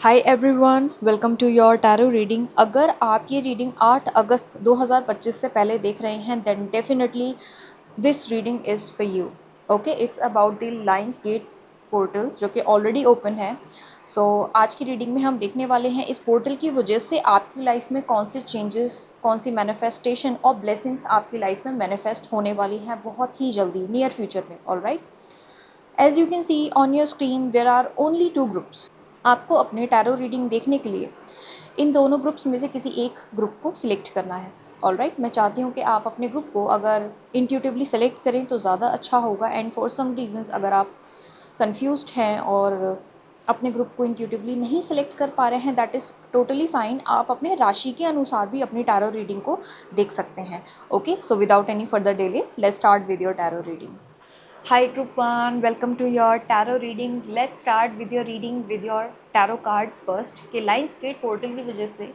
Hi everyone, welcome to your tarot reading. अगर आप ये रीडिंग 8 अगस्त 2025 से पहले देख रहे हैं then definitely this reading is for you. Okay, it's about the lion's gate portal जो कि ऑलरेडी ओपन है। सो आज की रीडिंग में हम देखने वाले हैं इस पोर्टल की वजह से आपकी लाइफ में कौन से चेंजेस, कौन सी मैनिफेस्टेशन और ब्लेसिंग्स आपकी लाइफ में मैनिफेस्ट होने वाली हैं बहुत ही जल्दी नियर फ्यूचर में। Alright, as you can see on your screen there are only 2 groups. आपको अपने टैरो रीडिंग देखने के लिए इन दोनों ग्रुप्स में से किसी एक ग्रुप को सिलेक्ट करना है। ऑलराइट, मैं चाहती हूँ कि आप अपने ग्रुप को अगर इंट्यूटिवली सेलेक्ट करें तो ज़्यादा अच्छा होगा। एंड फॉर सम रीजंस अगर आप कंफ्यूज्ड हैं और अपने ग्रुप को इंट्यूटिवली नहीं सेलेक्ट कर पा रहे हैं, दैट इज़ टोटली फाइन। आप अपने राशि के अनुसार भी अपनी टैरो रीडिंग को देख सकते हैं। Okay, so without any further delay let's start with your tarot reading. Hi Group 1, welcome to your tarot reading. Let's start with your reading with your tarot cards first कि lines gate portal की वजह से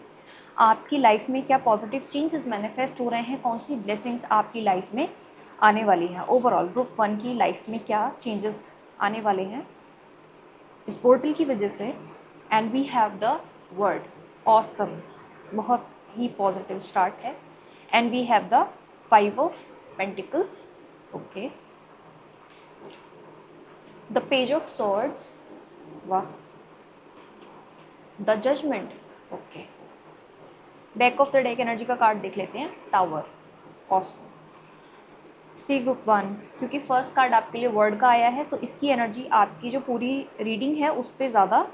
आपकी life में क्या positive changes manifest हो रहे हैं, कौन सी ब्लेसिंग्स आपकी लाइफ में आने वाली हैं। ओवरऑल ग्रुप 1 की लाइफ में क्या चेंजेस आने वाले हैं इस पोर्टल की वजह से। And we have the word awesome, बहुत ही पॉजिटिव स्टार्ट है। And we have the 5 of pentacles. Okay, the page of swords, वाह, the judgement. Okay, back of the deck energy का कार्ड देख लेते हैं, टावर, ऑसम। सी ग्रुप 1, क्योंकि first card आपके लिए वर्ड का आया है सो इसकी एनर्जी आपकी जो पूरी रीडिंग है उस पर ज़्यादा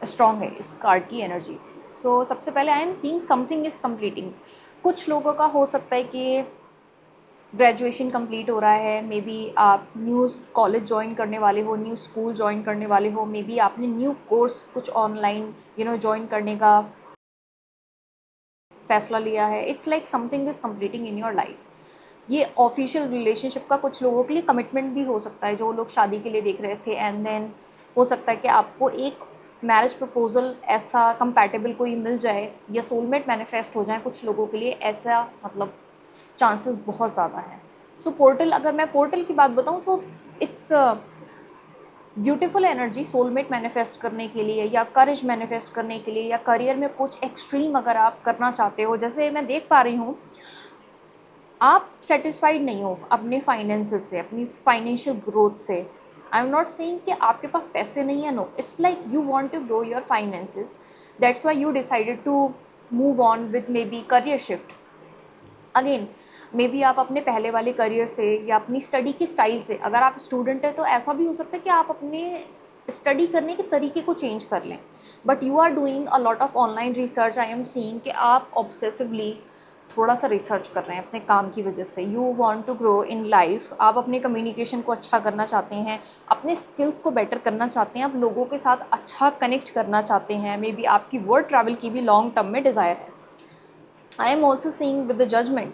स्ट्रॉन्ग है, इस कार्ड की एनर्जी। सो सबसे पहले आई am seeing something is completing. कुछ लोगों का हो सकता है कि ग्रेजुएशन कंप्लीट हो रहा है, मे बी आप न्यू कॉलेज ज्वाइन करने वाले हो, न्यू स्कूल ज्वाइन करने वाले हो, मे बी आपने न्यू कोर्स कुछ ऑनलाइन ज्वाइन करने का फैसला लिया है। It's like something is completing in your life. ये ऑफिशियल रिलेशनशिप का कुछ लोगों के लिए कमिटमेंट भी हो सकता है, जो लोग शादी के लिए देख रहे थे। एंड देन हो सकता है कि आपको एक मैरिज प्रपोजल ऐसा कंपैटिबल कोई मिल जाए या सोलमेट मैनिफेस्ट हो जाए। कुछ लोगों के लिए ऐसा मतलब चांसेस बहुत ज़्यादा हैं। सो पोर्टल, अगर मैं पोर्टल की बात बताऊँ तो it's beautiful energy soulmate manifest करने के लिए या करेज मैनिफेस्ट करने के लिए या करियर में कुछ एक्सट्रीम अगर आप करना चाहते हो। जैसे मैं देख पा रही हूँ आप सेटिस्फाइड नहीं हो अपने फाइनेंसेस से, अपनी फाइनेंशियल ग्रोथ से। आई एम नॉट सेइंग कि आपके पास पैसे नहीं है, no, it's like you want to grow your finances, that's why you decided to move on with maybe career shift. Again maybe आप अपने पहले वाले करियर से या अपनी स्टडी के स्टाइल से, अगर आप स्टूडेंट है तो ऐसा भी हो सकता है कि आप अपने स्टडी करने के तरीके को चेंज कर लें। But you are doing a lot of online research. I am seeing कि आप ऑब्सेसिवली थोड़ा सा रिसर्च कर रहे हैं अपने काम की वजह से। You want to grow in life, आप अपने कम्युनिकेशन को अच्छा करना चाहते हैं, अपने स्किल्स को बेटर करना चाहते हैं, आप लोगों के साथ अच्छा कनेक्ट करना चाहते हैं। मे बी आपकी वर्ड ट्रैवल की भी लॉन्ग टर्म में डिज़ायर है। I am also seeing with the judgment,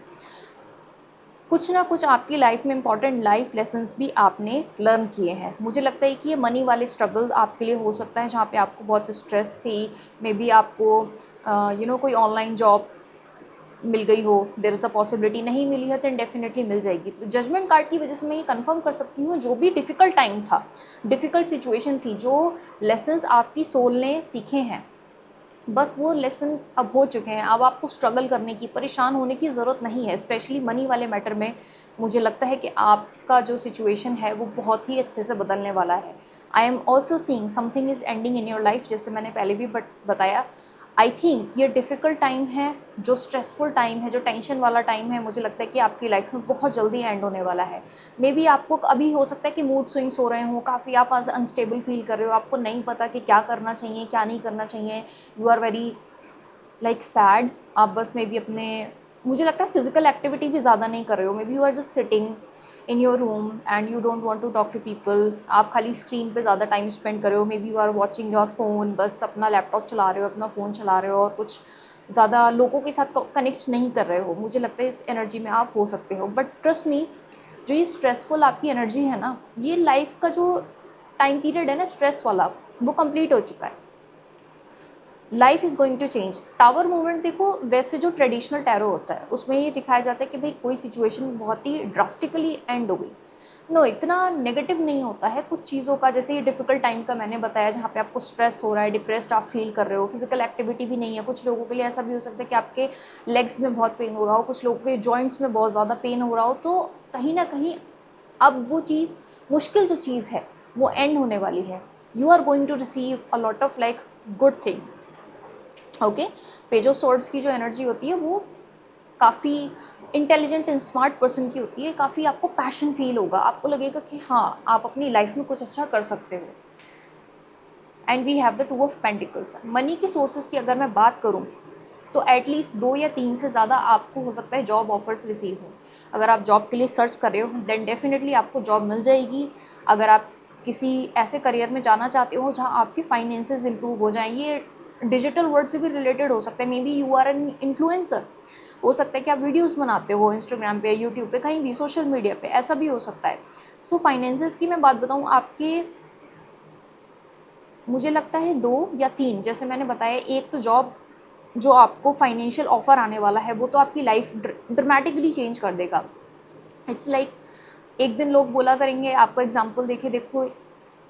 कुछ ना कुछ आपकी लाइफ में इंपॉर्टेंट लाइफ लेसन्स भी आपने लर्न किए हैं। मुझे लगता है कि ये मनी वाले स्ट्रगल आपके लिए हो सकता है जहाँ पे आपको बहुत स्ट्रेस थी। मे बी आपको कोई ऑनलाइन जॉब मिल गई हो, देयर इज़ अ पॉसिबिलिटी। नहीं मिली है तो डेफिनेटली मिल जाएगी। तो जजमेंट कार्ड की वजह से मैं ये कंफर्म कर सकती हूँ, जो भी डिफ़िकल्ट टाइम था, डिफ़िकल्ट सिचुएशन थी, जो लेसन्स आपकी सोल ने सीखे हैं, बस वो लेसन अब हो चुके हैं। अब आपको स्ट्रगल करने की, परेशान होने की ज़रूरत नहीं है। स्पेशली मनी वाले मैटर में मुझे लगता है कि आपका जो सिचुएशन है वो बहुत ही अच्छे से बदलने वाला है। I am also seeing something is ending in your life, जैसे मैंने पहले भी बताया। आई थिंक ये डिफ़िकल्ट टाइम है, जो स्ट्रेसफुल टाइम है, जो टेंशन वाला टाइम है, मुझे लगता है कि आपकी लाइफ में बहुत जल्दी एंड होने वाला है। मे बी आपको अभी हो सकता है कि मूड स्विंग्स हो रहे हों, काफ़ी आप अनस्टेबल फील कर रहे हो, आपको नहीं पता कि क्या करना चाहिए क्या नहीं करना चाहिए। You are very like sad. आप बस मे बी अपने, मुझे लगता है फिजिकल एक्टिविटी भी ज़्यादा नहीं कर रहे हो। Maybe you are just sitting in your room and you don't want to talk to people. आप खाली स्क्रीन पे ज़्यादा टाइम स्पेंड कर रहे हो। Maybe you are watching your phone, बस अपना लैपटॉप चला रहे हो, अपना फ़ोन चला रहे हो और कुछ ज़्यादा लोगों के साथ कनेक्ट नहीं कर रहे हो। मुझे लगता है इस एनर्जी में आप हो सकते हो। बट ट्रस्ट मी, जो ये स्ट्रेसफुल आपकी एनर्जी है ना, ये लाइफ का जो टाइम पीरियड है ना स्ट्रेस वाला, वो कंप्लीट हो चुका है। Life is going to change. Tower movement देखो, वैसे जो ट्रेडिशनल टैरो होता है उसमें ये दिखाया जाता है कि भाई कोई सिचुएशन बहुत ही ड्रास्टिकली एंड हो गई, नो, इतना नेगेटिव नहीं होता है कुछ चीज़ों का, जैसे ये डिफ़िकल्ट टाइम का मैंने बताया जहाँ पे आपको स्ट्रेस हो रहा है, डिप्रेस्ड आप फील कर रहे हो, फिजिकल एक्टिविटी भी नहीं है। कुछ लोगों के लिए ऐसा भी हो सकता है कि आपके लेग्स में बहुत पेन हो रहा हो, कुछ लोगों के जॉइंट्स में बहुत ज़्यादा पेन हो रहा हो। तो कहीं ना कहीं अब वो चीज़, मुश्किल जो चीज़ है वो एंड होने वाली है। You are going to receive a lot of like good things. Okay, page of swords की जो एनर्जी होती है वो काफ़ी इंटेलिजेंट एंड स्मार्ट पर्सन की होती है। काफ़ी आपको पैशन फील होगा, आपको लगेगा कि हाँ आप अपनी लाइफ में कुछ अच्छा कर सकते हो। And we have the two of pentacles. Money के सोर्सेज की अगर मैं बात करूँ तो एटलीस्ट 2 या 3 से ज़्यादा आपको हो सकता है जॉब ऑफर्स रिसीव हो। अगर आप जॉब के लिए सर्च कर रहे हो देन डेफिनेटली आपको जॉब मिल जाएगी। अगर आप किसी ऐसे करियर में जाना चाहते हो जहाँ आपके फाइनेंसेस इंप्रूव हो जाएं, ये डिजिटल वर्ल्ड से भी रिलेटेड हो सकता है। Maybe you are an influencer, हो सकता है कि आप वीडियोस बनाते हो इंस्टाग्राम पे, यूट्यूब पे, कहीं भी सोशल मीडिया पे, ऐसा भी हो सकता है। सो फाइनेंसेस की मैं बात बताऊँ आपके, मुझे लगता है 2 या 3, जैसे मैंने बताया, एक तो जॉब जो आपको फाइनेंशियल ऑफर आने वाला है वो तो आपकी लाइफ ड्रामेटिकली चेंज कर देगा। इट्स लाइक एक दिन लोग बोला करेंगे, आपको एग्जांपल देके देखो,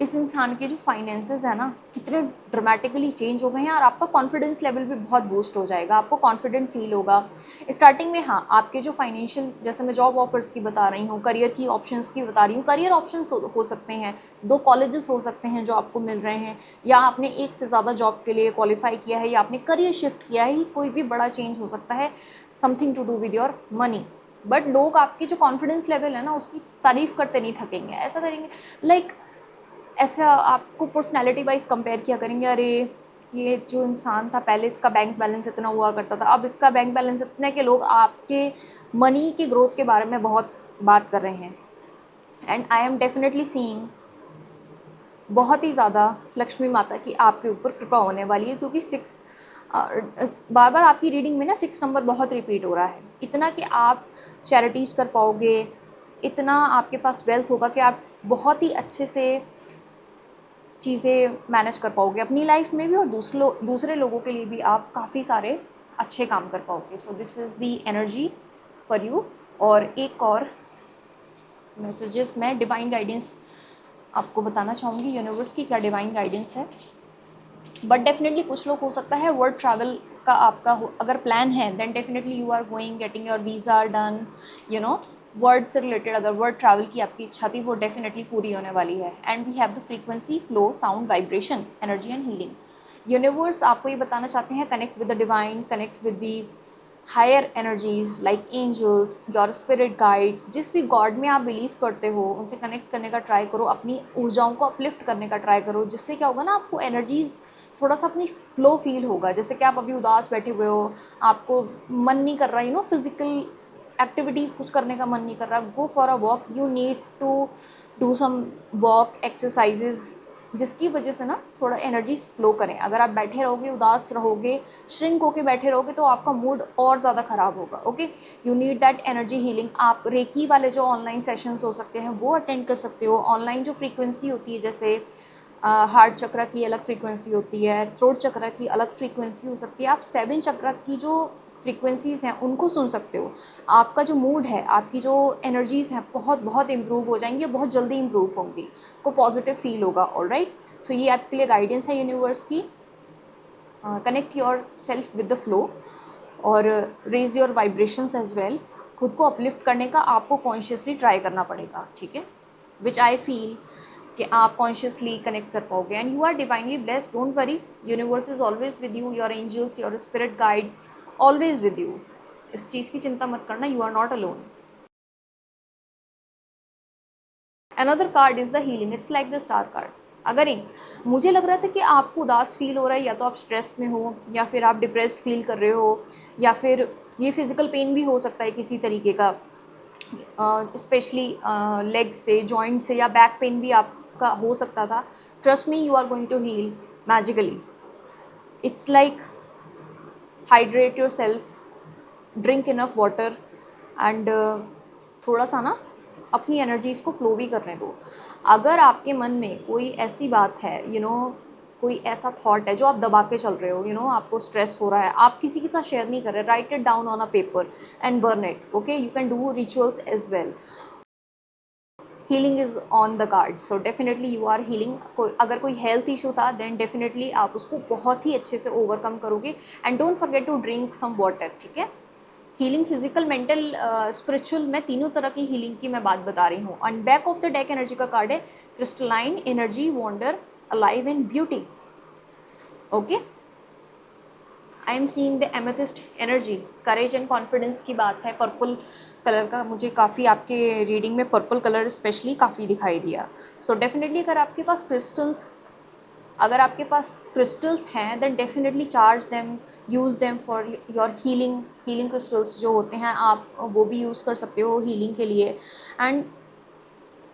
इस इंसान के जो फाइनेंसेस है ना कितने ड्रामेटिकली चेंज हो गए हैं, और आपका कॉन्फिडेंस लेवल भी बहुत बूस्ट हो जाएगा, आपको कॉन्फिडेंट फील होगा स्टार्टिंग में। हाँ, आपके जो फाइनेंशियल, जैसे मैं जॉब ऑफर्स की बता रही हूँ, करियर की ऑप्शंस की बता रही हूँ, करियर ऑप्शंस हो सकते हैं, 2 कॉलेजेस हो सकते हैं जो आपको मिल रहे हैं, या आपने एक से ज़्यादा जॉब के लिए क्वालिफाई किया है, या आपने करियर शिफ्ट किया है, कोई भी बड़ा चेंज हो सकता है, something to do with your money. But लोग आपकी जो कॉन्फिडेंस लेवल है ना उसकी तारीफ़ करते नहीं थकेंगे, ऐसा करेंगे लाइक ऐसा आपको पर्सनैलिटी वाइज कंपेयर किया करेंगे, अरे ये जो इंसान था पहले इसका बैंक बैलेंस इतना हुआ करता था, अब इसका बैंक बैलेंस इतना है, कि लोग आपके मनी के ग्रोथ के बारे में बहुत बात कर रहे हैं। And I am definitely seeing बहुत ही ज़्यादा लक्ष्मी माता की आपके ऊपर कृपा होने वाली है, क्योंकि 6 बार बार आपकी रीडिंग में ना 6 नंबर बहुत रिपीट हो रहा है, इतना कि आप चैरिटीज़ कर पाओगे, इतना आपके पास वेल्थ होगा कि आप बहुत ही अच्छे से चीज़ें मैनेज कर पाओगे अपनी लाइफ में भी, और दूसरे लोगों के लिए भी आप काफ़ी सारे अच्छे काम कर पाओगे। So this is the energy for you. और एक और मैसेजेस मैं डिवाइन गाइडेंस आपको बताना चाहूँगी, यूनिवर्स की क्या डिवाइन गाइडेंस है। बट डेफिनेटली कुछ लोग, हो सकता है वर्ल्ड ट्रैवल का आपका अगर प्लान है then definitely you are going getting your visa done, you know, world से रिलेटेड अगर वर्ड ट्रैवल की आपकी इच्छा थी वो डेफिनेटली पूरी होने वाली है। And we have the frequency, flow, sound, vibration, energy and healing. Universe आपको ये बताना चाहते हैं, connect with the divine, connect with the higher energies like angels, your spirit guides, जिस भी गॉड में आप बिलीव करते हो उनसे कनेक्ट करने का ट्राई करो, अपनी ऊर्जाओं को अपलिफ्ट करने का ट्राई करो, जिससे क्या होगा ना, आपको एनर्जीज थोड़ा सा अपनी फ्लो फील होगा। जैसे कि आप अभी उदास बैठे हुए हो, आपको मन नहीं कर रहा, फिजिकल एक्टिविटीज़ कुछ करने का मन नहीं कर रहा, go for a walk, you need to do some walk exercises, जिसकी वजह से ना थोड़ा एनर्जी फ्लो करें। अगर आप बैठे रहोगे, उदास रहोगे, श्रिंक होके बैठे रहोगे, तो आपका मूड और ज़्यादा ख़राब होगा। Okay, you need that energy healing. आप रेकी वाले जो ऑनलाइन सेशंस हो सकते हैं वो अटेंड कर सकते हो। ऑनलाइन जो फ्रीक्वेंसी होती है, जैसे हार्ट चक्र की अलग फ्रीक्वेंसी होती है, थ्रोट चक्र की अलग फ्रीक्वेंसी हो सकती है, आप 7 चक्र की जो फ्रीक्वेंसीज़ हैं उनको सुन सकते हो। आपका जो मूड है, आपकी जो एनर्जीज़ हैं बहुत बहुत इम्प्रूव हो जाएंगी, बहुत जल्दी इम्प्रूव होंगी, को पॉजिटिव फील होगा। ऑलराइट, सो ये आपके लिए गाइडेंस है यूनिवर्स की। Connect yourself with the flow और raise your vibrations as well. खुद को अपलिफ्ट करने का आपको कॉन्शियसली ट्राई करना पड़ेगा, ठीक है, विच आई फील कि आप कॉन्शियसली कनेक्ट कर पाओगे। And you are divinely blessed, don't worry, universe is always with you, your angels, your spirit guides always with you. इस चीज़ की चिंता मत करना, you are not alone. Another card is the healing, it's like the star card. अगर ही मुझे लग रहा था कि आपको उदास फील हो रहा है, या तो आप स्ट्रेस में हो, या फिर आप डिप्रेस्ड फील कर रहे हो, या फिर ये फिज़िकल पेन भी हो सकता है किसी तरीके का, स्पेशली लेग से, जॉइंट से, या बैक पेन भी आपका हो सकता था। Trust me, you are going to heal magically. It's like hydrate yourself, drink enough water, and थोड़ा सा ना अपनी एनर्जीज़ को फ्लो भी करने दो। अगर आपके मन में कोई ऐसी बात है, कोई ऐसा थॉट है जो आप दबा के चल रहे हो, आपको स्ट्रेस हो रहा है, आप किसी के साथ शेयर नहीं कर रहे, write it down on a paper and burn it. Okay, you can do rituals as well. Healing is on the card, so definitely you are healing. अगर कोई हेल्थ इशू था देन डेफिनेटली आप उसको बहुत ही अच्छे से ओवरकम करोगे। And don't forget to drink some water, ठीक है। हीलिंग फिजिकल, मेंटल, स्पिरिचुअल, मैं तीनों तरह की हीलिंग की मैं बात बता रही हूँ। And back of the deck energy का कार्ड है crystalline energy, wonder, alive in beauty. Okay, I am seeing the amethyst energy, courage and confidence की बात है। पर्पल कलर का मुझे काफ़ी आपके रीडिंग में पर्पल कलर स्पेशली काफ़ी दिखाई दिया। सो डेफिनेटली अगर आपके पास क्रिस्टल्स हैं then definitely charge them, use them for your healing crystals जो होते हैं आप वो भी यूज़ कर सकते हो हीलिंग के लिए। And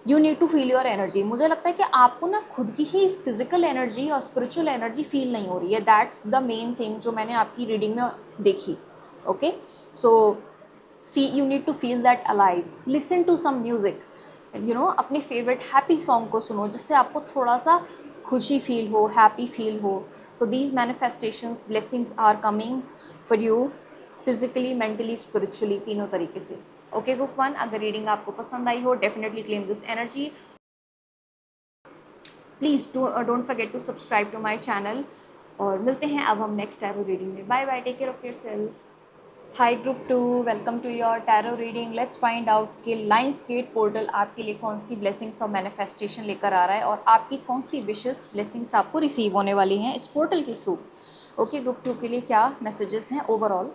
you need to feel your energy. मुझे लगता है कि आपको ना खुद की ही फिजिकल एनर्जी और स्पिरिचुअल एनर्जी फील नहीं हो रही है। दैट्स द मेन थिंग जो मैंने आपकी रीडिंग में देखी। Okay, so you need to feel that alive. Listen to some music, अपने फेवरेट हैप्पी सॉन्ग को सुनो जिससे आपको थोड़ा सा खुशी फील हो, हैप्पी फील हो। So these manifestations blessings are coming for you, physically, mentally, spiritually, तीनों तरीके से। ओके ग्रुप वन, अगर रीडिंग आपको पसंद आई हो definitely claim this energy. Please don't forget to subscribe to my channel. और मिलते हैं अब हम नेक्स्ट टैरो रीडिंग में। Bye bye, take care of yourself. Hi group two, welcome to your tarot reading. Let's find out कि lions gate portal आपके लिए कौन सी ब्लेसिंग्स और मैनिफेस्टेशन लेकर आ रहा है और आपकी कौन सी विशेस ब्लेसिंग्स आपको रिसीव होने वाली हैं इस पोर्टल के थ्रू। ओके, ग्रुप टू के लिए क्या मैसेजेस हैं overall.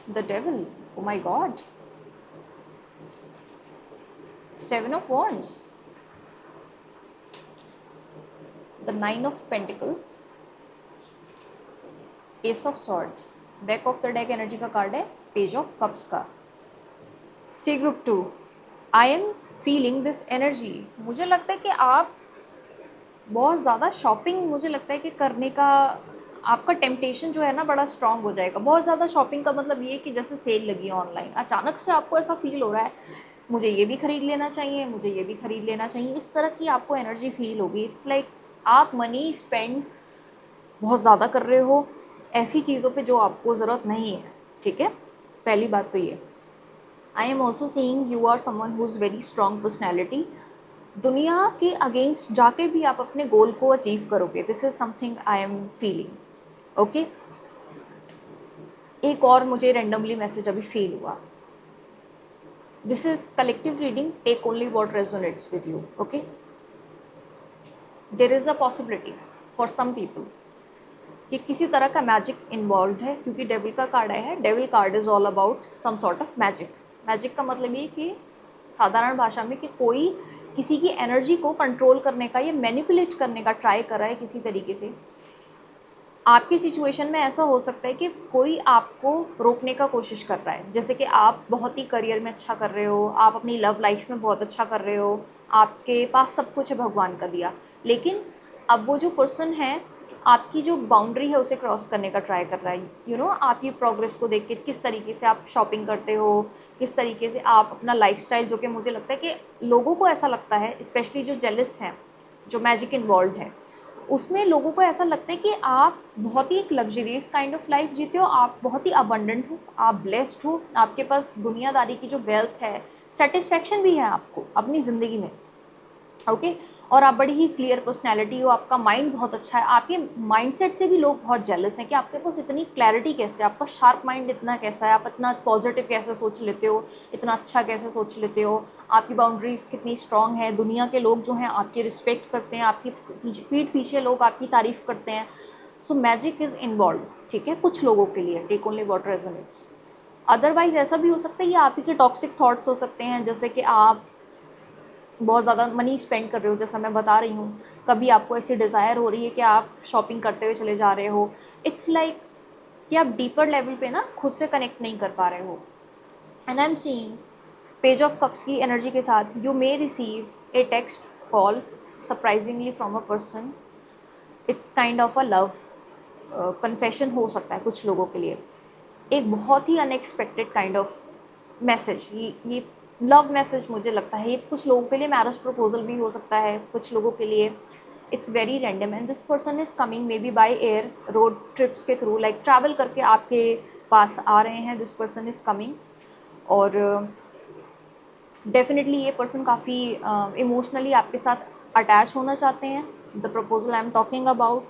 The devil, oh my god, seven of wands, the nine of pentacles, ace of swords. Back of the deck energy का कार्ड है पेज ऑफ कप्स का। See group two, I am feeling this energy. मुझे लगता है कि आप बहुत ज़्यादा शॉपिंग, मुझे लगता है कि करने का आपका टेम्पटेशन जो है ना बड़ा स्ट्रांग हो जाएगा। बहुत ज़्यादा शॉपिंग का मतलब ये कि जैसे सेल लगी है ऑनलाइन, अचानक से आपको ऐसा फील हो रहा है मुझे ये भी ख़रीद लेना चाहिए, मुझे ये भी ख़रीद लेना चाहिए, इस तरह की आपको एनर्जी फील होगी। इट्स लाइक आप मनी स्पेंड बहुत ज़्यादा कर रहे हो ऐसी चीज़ों पे जो आपको ज़रूरत नहीं है, ठीक है। पहली बात तो ये। I am also seeing you are someone who is very strong personality. दुनिया के अगेंस्ट जाके भी आप अपने गोल को अचीव करोगे। This is something I am feeling. Okay, एक और मुझे रेंडमली मैसेज अभी फील हुआ। This is collective reading, take only what resonates with you. Okay, there is a possibility for some people कि किसी तरह का मैजिक इन्वॉल्व है, क्योंकि डेविल का कार्ड आया है। Devil card is all about some sort of magic. Magic का मतलब ये कि साधारण भाषा में कि कोई किसी की एनर्जी को कंट्रोल करने का या मैनिपुलेट करने का ट्राई कर रहा है किसी तरीके से। आपकी सिचुएशन में ऐसा हो सकता है कि कोई आपको रोकने का कोशिश कर रहा है। जैसे कि आप बहुत ही करियर में अच्छा कर रहे हो, आप अपनी लव लाइफ में बहुत अच्छा कर रहे हो, आपके पास सब कुछ है भगवान का दिया, लेकिन अब वो जो पर्सन है आपकी जो बाउंड्री है उसे क्रॉस करने का ट्राई कर रहा है। आपकी प्रोग्रेस को देख के किस तरीके से आप शॉपिंग करते हो, किस तरीके से आप अपना लाइफस्टाइल, जो कि मुझे लगता है कि लोगों को ऐसा लगता है, स्पेशली जो जेलस हैं, जो मैजिक इन्वॉल्व है उसमें लोगों को ऐसा लगता है कि आप बहुत ही एक लग्जरियस काइंड ऑफ लाइफ जीते हो, आप बहुत ही अबंडेंट हो, आप ब्लेस्ड हो, आपके पास दुनियादारी की जो वेल्थ है, सेटिस्फैक्शन भी है आपको अपनी ज़िंदगी में। ओके, और आप बड़ी ही क्लियर पर्सनैलिटी हो, आपका माइंड बहुत अच्छा है। आपके माइंडसेट से भी लोग बहुत जेलस हैं कि आपके पास इतनी क्लैरिटी कैसे, आपका शार्प माइंड इतना कैसा है, आप इतना पॉजिटिव कैसे सोच लेते हो, इतना अच्छा कैसे सोच लेते हो, आपकी बाउंड्रीज कितनी स्ट्रांग है, दुनिया के लोग जो हैं आपकी रिस्पेक्ट करते हैं, आपकी पीठ पीछे लोग आपकी तारीफ़ करते हैं। सो मैजिक इज़ इन्वॉल्व, ठीक है, कुछ लोगों के लिए। Take only what resonates. Otherwise ऐसा भी हो सकता है ये आप ही के टॉक्सिक थॉट्स हो सकते हैं, जैसे कि आप बहुत ज़्यादा मनी स्पेंड कर रहे हो, जैसा मैं बता रही हूँ। कभी आपको ऐसी डिज़ायर हो रही है कि आप शॉपिंग करते हुए चले जा रहे हो। इट्स लाइक कि आप डीपर लेवल पे ना खुद से कनेक्ट नहीं कर पा रहे हो। And I am seeing page of cups की एनर्जी के साथ you may receive A text call surprisingly from a person. It's kind of a love confession हो सकता है कुछ लोगों के लिए, एक बहुत ही अनएक्सपेक्टेड काइंड ऑफ मैसेज। ये लव मैसेज मुझे लगता है ये कुछ लोगों के लिए मैरिज प्रपोजल भी हो सकता है, कुछ लोगों के लिए it's very random and this person is coming maybe by air, road trips के थ्रू, लाइक ट्रैवल करके आपके पास आ रहे हैं. दिस पर्सन इज़ कमिंग और डेफिनेटली ये पर्सन काफ़ी इमोशनली आपके साथ अटैच होना चाहते हैं. The proposal I am talking about,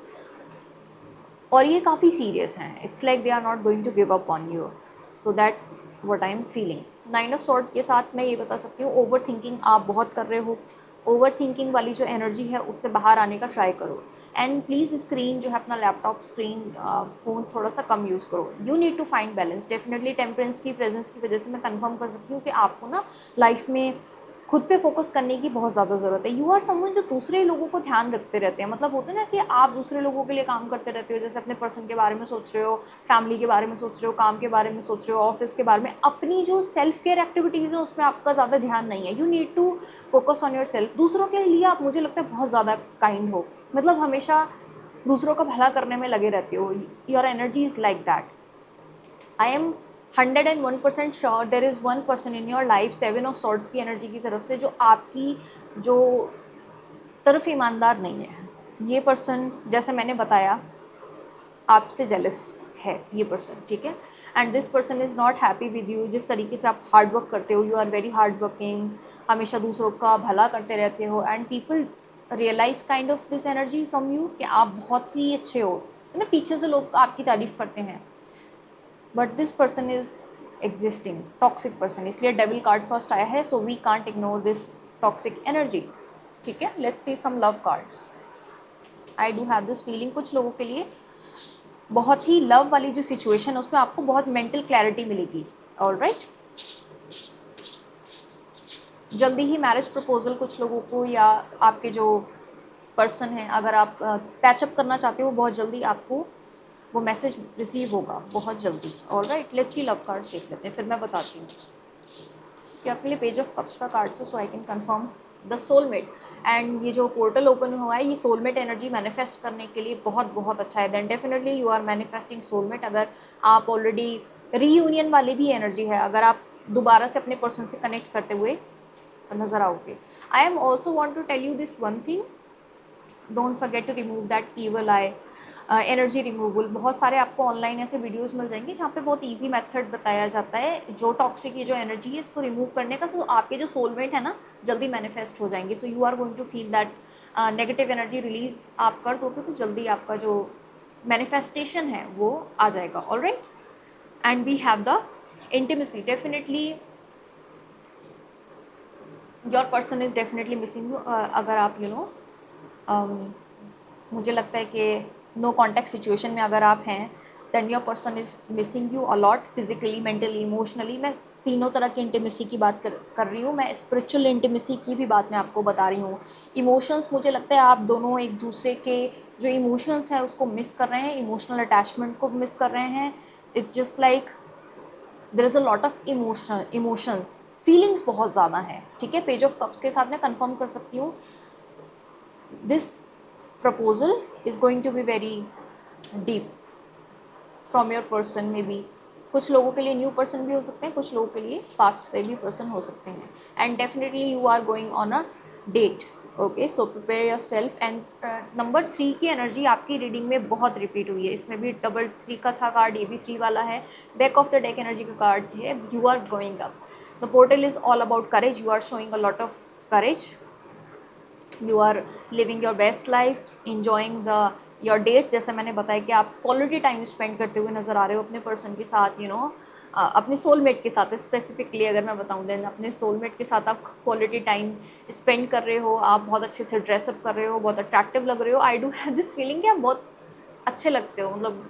और ये काफ़ी सीरियस हैं. It's like they are not going to give up on you. So that's what I am feeling. 9 of sword के साथ मैं ये बता सकती हूँ, ओवर थिंकिंग आप बहुत कर रहे हो. ओवर थिंकिंग वाली जो एनर्जी है उससे बाहर आने का ट्राई करो. एंड प्लीज़ स्क्रीन जो है अपना लैपटॉप स्क्रीन फ़ोन थोड़ा सा कम यूज़ करो. You need to find balance. Definitely temperance की प्रेजेंस की वजह से मैं कंफर्म कर सकती हूँ कि आपको ना लाइफ में खुद पे फोकस करने की बहुत ज़्यादा ज़रूरत है. यू आर समवन जो दूसरे लोगों को ध्यान रखते रहते हैं. मतलब होता है ना कि आप दूसरे लोगों के लिए काम करते रहते हो, जैसे अपने पर्सन के बारे में सोच रहे हो, फैमिली के बारे में सोच रहे हो, काम के बारे में सोच रहे हो, ऑफिस के बारे में. अपनी जो सेल्फ केयर एक्टिविटीज़ है उसमें आपका ज़्यादा ध्यान नहीं है. You need to focus on yourself. दूसरों के लिए आप, मुझे लगता है, बहुत ज़्यादा काइंड हो. मतलब हमेशा दूसरों का भला करने में लगे रहते हो. Your energy is like that. I am 101% sure there is one person in your life 7 of swords की एनर्जी की तरफ से जो आपकी जो तरफ ईमानदार नहीं है. ये पर्सन, जैसे मैंने बताया, आपसे जेलस है ये पर्सन, ठीक है. And this person is not happy with you. जिस तरीके से आप हार्ड वर्क करते हो, you are very hard working, हमेशा दूसरों का भला करते रहते हो. And people realise kind of this energy from you कि आप बहुत ही अच्छे हो. ना पीछे से लोग आपकी तारीफ़ करते हैं. But this person is existing toxic person, इसलिए डेविल कार्ड फर्स्ट आया है. So we can't ignore this toxic energy. ठीक है, let's see some love cards. I do have this feeling कुछ लोगों के लिए बहुत ही लव वाली जो सिचुएशन है उसमें आपको बहुत मेंटल क्लैरिटी मिलेगी. ऑलराइट, जल्दी ही मैरिज प्रपोजल कुछ लोगों को, या आपके जो पर्सन है, अगर आप पैचअप करना चाहते हो, बहुत जल्दी आपको वो मैसेज रिसीव होगा, बहुत जल्दी. Alright, let's see love cards देख लेते हैं, फिर मैं बताती हूँ कि आपके लिए पेज ऑफ कप्स का कार्ड से, so I can confirm the soulmate. And ये जो पोर्टल ओपन हुआ है, ये सोलमेट एनर्जी मैनिफेस्ट करने के लिए बहुत बहुत अच्छा है. Then definitely you are manifesting soulmate. अगर आप ऑलरेडी रीयूनियन वाली भी एनर्जी है, अगर आप दोबारा से अपने पर्सन से कनेक्ट करते हुए नज़र आओगे. I am also want to tell you this one thing, don't forget to remove that evil eye. Energy removal, बहुत सारे आपको ऑनलाइन ऐसे वीडियोस मिल जाएंगे जहाँ पे बहुत इजी मेथड बताया जाता है जो टॉक्सिक ये जो एनर्जी है इसको रिमूव करने का. तो आपके जो सोलमेट है ना जल्दी मैनिफेस्ट हो जाएंगे. So you are going to feel that negative energy release आप कर दोगे तो जल्दी आपका जो मैनिफेस्टेशन है वो आ जाएगा. Alright, and we have the intimacy. Definitely your person is definitely missing you. अगर आप मुझे लगता है कि नो कॉन्टैक्ट सिचुएशन में अगर आप हैं, then your person is missing you a lot, physically, mentally, emotionally. मैं तीनों तरह की इंटीमेसी की बात कर रही हूँ. मैं स्पिरिचुअल इंटीमेसी की भी बात मैं आपको बता रही हूँ. इमोशंस, मुझे लगता है आप दोनों एक दूसरे के जो इमोशंस है उसको मिस कर रहे हैं, इमोशनल अटैचमेंट को मिस कर रहे हैं. It's just like there is a lot of emotions, feelings बहुत ज़्यादा हैं. ठीक है, पेज ऑफ कप्स के साथ मैं कंफर्म कर सकती हूँ this proposal is going to be very deep from your person. Maybe कुछ लोगों के लिए न्यू पर्सन भी हो सकते हैं, कुछ लोगों के लिए पास्ट से भी पर्सन हो सकते हैं. And definitely you are going on a date. Okay, so prepare yourself. And number 3 की एनर्जी आपकी रीडिंग में बहुत रिपीट हुई है. इसमें भी डबल 3 का था कार्ड, ये भी 3 वाला है. Back of the deck energy का कार्ड है you are growing up. The portal is all about courage. You are showing a lot of courage. You are living your best life, enjoying the your date. जैसे मैंने बताया कि आप quality time spend करते हुए नज़र आ रहे हो अपने पर्सन के साथ. अपने सोलमेट के साथ स्पेसिफिकली अगर मैं बताऊँ, देन अपने सोलमेट के साथ आप क्वालिटी टाइम स्पेंड कर रहे हो. आप बहुत अच्छे से ड्रेसअप कर रहे हो, बहुत अट्रैक्टिव लग रहे हो. आई डू हैव दिस फीलिंग कि आप बहुत अच्छे लगते हो. मतलब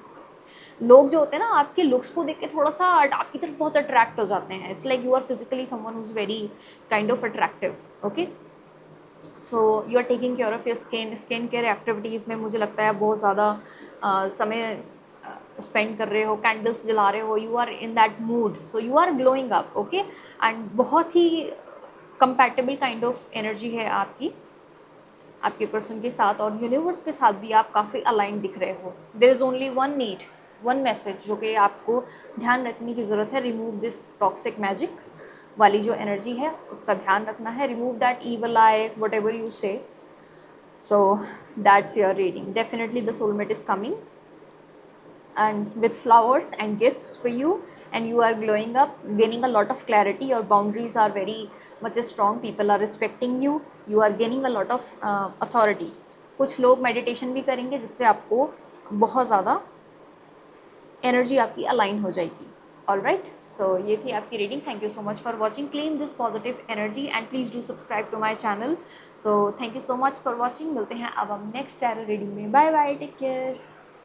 लोग जो होते हैं ना आपके लुक्स को देख के थोड़ा सा आपकी तरफ बहुत अट्रैक्ट हो जाते हैं. It's like you are physically someone who is very kind of attractive. Okay, so you are taking care of your skin care activities में मुझे लगता है बहुत ज़्यादा समय स्पेंड कर रहे हो, कैंडल्स जला रहे हो. You are in that mood, so you are glowing up. Okay, and बहुत ही कंपैटिबल काइंड ऑफ एनर्जी है आपकी आपके पर्सन के साथ, और यूनिवर्स के साथ भी आप काफ़ी अलाइन दिख रहे हो. There is only one need, one message जो कि आपको ध्यान रखने की ज़रूरत है. रिमूव दिस टॉक्सिक मैजिक वाली जो एनर्जी है उसका ध्यान रखना है. Remove that evil I, what ever you से. So that's your reading. Definitely the soulmate is coming and with flowers and gifts for you, and you are glowing up, gaining a lot of clarity. Your boundaries are very much strong, people are respecting you, you are gaining a lot of authority. कुछ लोग meditation भी करेंगे जिससे आपको बहुत ज़्यादा energy आपकी align हो जाएगी. ऑल राइट, सो ये थी आपकी reading. Thank you so much for watching. Claim this positive energy and please do subscribe to my channel. So thank you so much for watching. मिलते हैं अब हम नेक्स्ट टैरो रीडिंग में. Bye bye, take care.